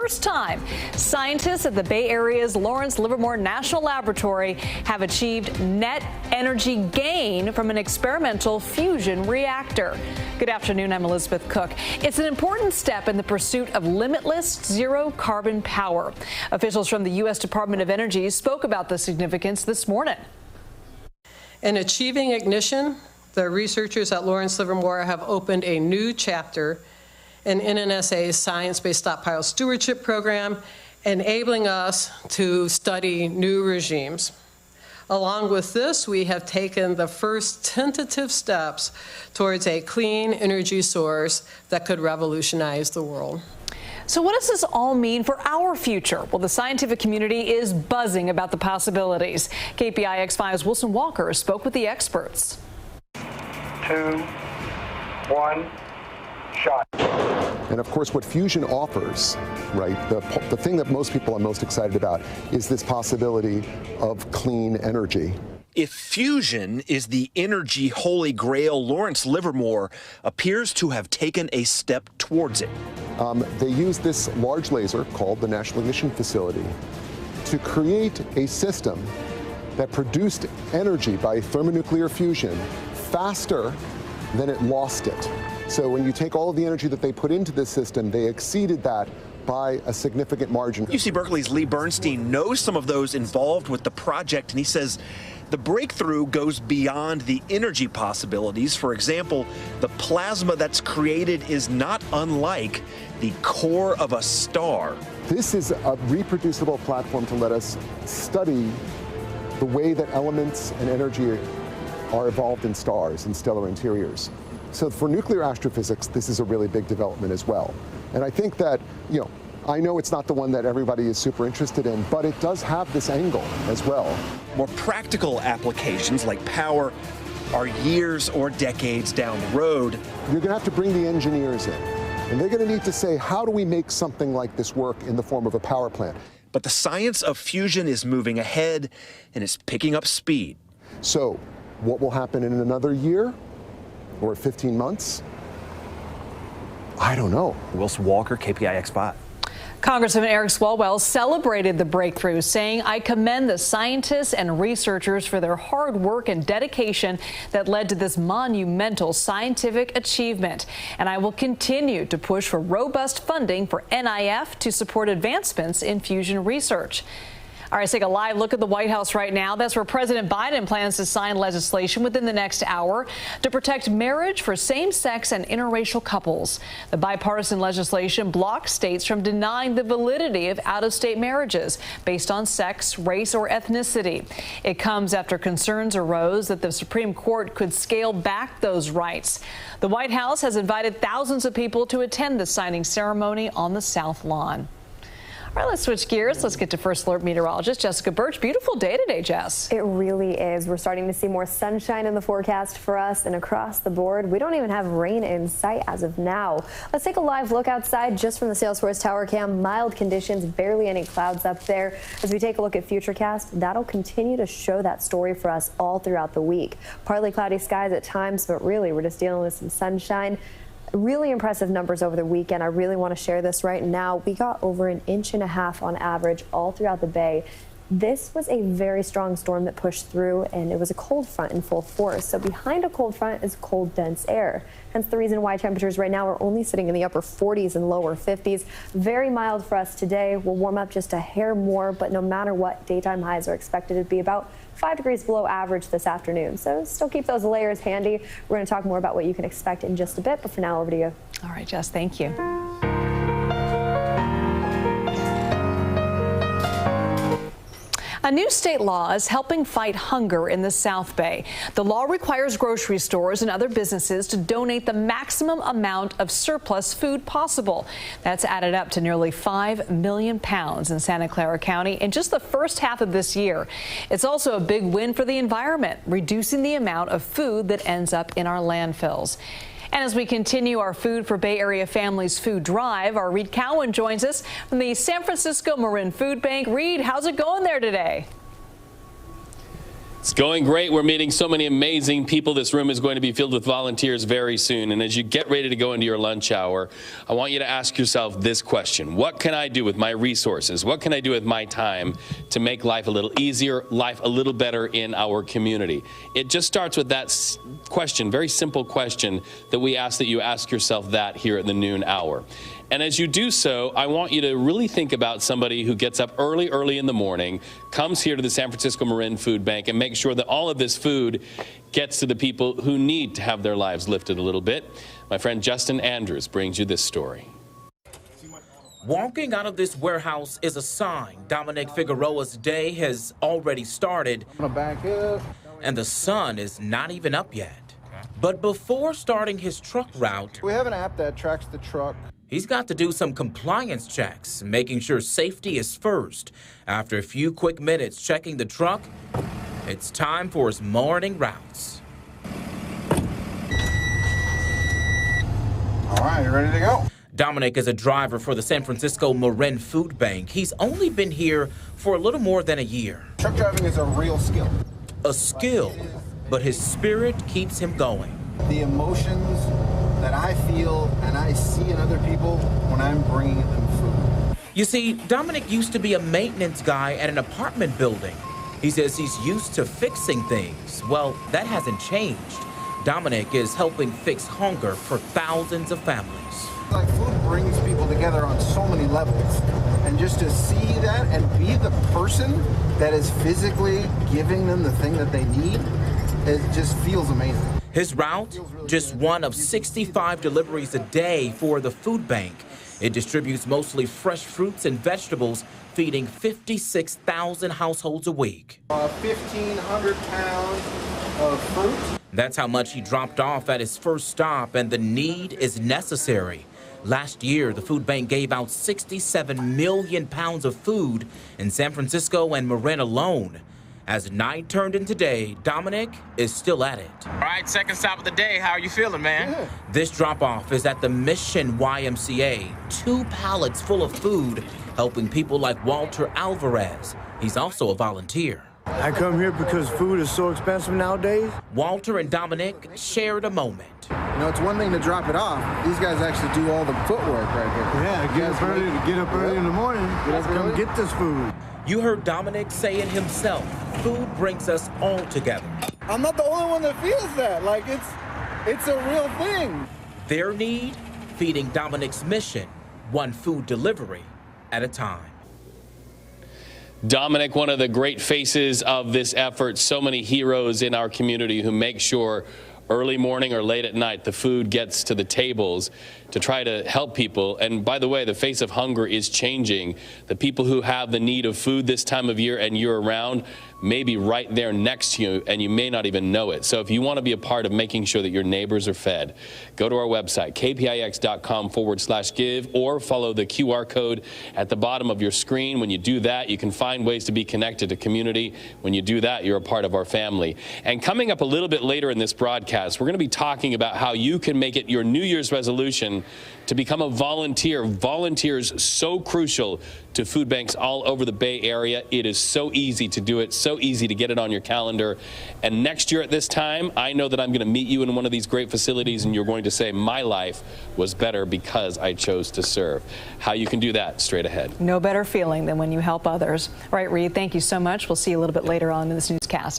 First time, scientists at the Bay Area's Lawrence Livermore National Laboratory have achieved net energy gain from an experimental fusion reactor. Good afternoon, I'm Elizabeth Cook. It's an important step in the pursuit of limitless zero-carbon power. Officials from the U.S. Department of Energy spoke about the significance this morning. In achieving ignition, the researchers at Lawrence Livermore have opened a new chapter in NNSA's Science-Based Stockpile Stewardship Program, enabling us to study new regimes. Along with this, we have taken the first tentative steps towards a clean energy source that could revolutionize the world. So what does this all mean for our future? Well, the scientific community is buzzing about the possibilities. KPIX 5's Wilson Walker spoke with the experts. 2, 1, shot. And of course, what fusion offers, right, the thing that most people are most excited about is this possibility of clean energy. If fusion is the energy holy grail, Lawrence Livermore appears to have taken a step towards it. They use this large laser called the National Ignition Facility to create a system that produced energy by thermonuclear fusion faster than it lost it. So when you take all of the energy that they put into this system, they exceeded that by a significant margin. UC Berkeley's Lee Bernstein knows some of those involved with the project, and he says the breakthrough goes beyond the energy possibilities. For example, the plasma that's created is not unlike the core of a star. This is a reproducible platform to let us study the way that elements and energy are evolved in stars and stellar interiors. So for nuclear astrophysics, this is a really big development as well. And I think that, I know it's not the one that everybody is super interested in, but it does have this angle as well. More practical applications like power are years or decades down the road. You're going to have to bring the engineers in, and they're going to need to say, how do we make something like this work in the form of a power plant? But the science of fusion is moving ahead, and it's picking up speed. So what will happen in another year or 15 months? I don't know. Wilson Walker, KPIX 5. Congressman Eric Swalwell celebrated the breakthrough, saying, "I commend the scientists and researchers for their hard work and dedication that led to this monumental scientific achievement. And I will continue to push for robust funding for NIF to support advancements in fusion research." All right, let's take a live look at the White House right now. That's where President Biden plans to sign legislation within the next hour to protect marriage for same-sex and interracial couples. The bipartisan legislation blocks states from denying the validity of out-of-state marriages based on sex, race, or ethnicity. It comes after concerns arose that the Supreme Court could scale back those rights. The White House has invited thousands of people to attend the signing ceremony on the South Lawn. All right, let's switch gears. Let's get to First Alert meteorologist Jessica Birch. Beautiful day today, Jess. It really is. We're starting to see more sunshine in the forecast for us and across the board. We don't even have rain in sight as of now. Let's take a live look outside just from the Salesforce Tower Cam. Mild conditions, barely any clouds up there. As we take a look at Futurecast, that'll continue to show that story for us all throughout the week. Partly cloudy skies at times, but really we're just dealing with some sunshine. Really impressive numbers over the weekend. I really want to share this right now. We got over 1.5 inches on average all throughout the Bay. This was a very strong storm that pushed through, and it was a cold front in full force. So behind a cold front is cold, dense air. Hence the reason why temperatures right now are only sitting in the upper 40s and lower 50s. Very mild for us today. We'll warm up just a hair more, but no matter what, daytime highs are expected to be about 5 degrees below average this afternoon. So still keep those layers handy. We're going to talk more about what you can expect in just a bit, but for now, over to you. All right, Jess, thank you. A new state law is helping fight hunger in the South Bay. The law requires grocery stores and other businesses to donate the maximum amount of surplus food possible. That's added up to nearly 5 million pounds in Santa Clara County in just the first half of this year. It's also a big win for the environment, reducing the amount of food that ends up in our landfills. And as we continue our Food for Bay Area Families food drive, our Reed Cowan joins us from the San Francisco Marin Food Bank. Reed, how's it going there today? It's going great. We're meeting so many amazing people. This room is going to be filled with volunteers very soon. And as you get ready to go into your lunch hour, I want you to ask yourself this question. What can I do with my resources? What can I do with my time to make life a little easier, life a little better in our community? It just starts with that question, very simple question that we ask that you ask yourself that here at the noon hour. And as you do so, I want you to really think about somebody who gets up early in the morning, comes here to the San Francisco Marin Food Bank, and makes sure that all of this food gets to the people who need to have their lives lifted a little bit. My friend Justin Andrews brings you this story. Walking out of this warehouse is a sign. Dominic Figueroa's day has already started, and the sun is not even up yet. But before starting his truck route, we have an app that tracks the truck. He's got to do some compliance checks, making sure safety is first. After a few quick minutes checking the truck, it's time for his morning routes. All right, you ready to go? Dominic is a driver for the San Francisco Marin Food Bank. He's only been here for a little more than a year. Truck driving is a real skill. A skill, but his spirit keeps him going. The emotions that I feel and I see in other people when I'm bringing them food. You see, Dominic used to be a maintenance guy at an apartment building. He says he's used to fixing things. Well, that hasn't changed. Dominic is helping fix hunger for thousands of families. Like, food brings people together on so many levels. And just to see that and be the person that is physically giving them the thing that they need, it just feels amazing. His route, just one of 65 deliveries a day for the food bank. It distributes mostly fresh fruits and vegetables, feeding 56,000 households a week. 1,500 pounds of fruit. That's how much he dropped off at his first stop, and the need is necessary. Last year, the food bank gave out 67 million pounds of food in San Francisco and Marin alone. As night turned into day, Dominic is still at it. All right, second stop of the day. How are you feeling, man? Yeah. This drop-off is at the Mission YMCA. 2 pallets full of food, helping people like Walter Alvarez. He's also a volunteer. I come here because food is so expensive nowadays. Walter and Dominic shared a moment. You know, it's one thing to drop it off. These guys actually do all the footwork right here. Yeah, get up early in the morning. Let's come get this food. You heard Dominic say it himself. Food brings us all together. I'm not the only one that feels that. Like, it's a real thing. Their need, feeding Dominic's mission, one food delivery at a time. Dominic, one of the great faces of this effort, so many heroes in our community who make sure early morning or late at night the food gets to the tables to try to help people. And by the way, the face of hunger is changing. The people who have the need of food this time of year and year round may be right there next to you, and you may not even know it. So if you want to be a part of making sure that your neighbors are fed, go to our website, kpix.com/give, or follow the QR code at the bottom of your screen. When you do that, you can find ways to be connected to community. When you do that, you're a part of our family. And coming up a little bit later in this broadcast, we're going to be talking about how you can make it your New Year's resolution to become a volunteer. Volunteers so crucial to food banks all over the Bay Area. It is so easy to do it, so easy to get it on your calendar. And next year at this time, I know that I'm going to meet you in one of these great facilities, and you're going to say, my life was better because I chose to serve. How you can do that, straight ahead. No better feeling than when you help others. All right, Reed, thank you so much. We'll see you a little bit later on in this newscast.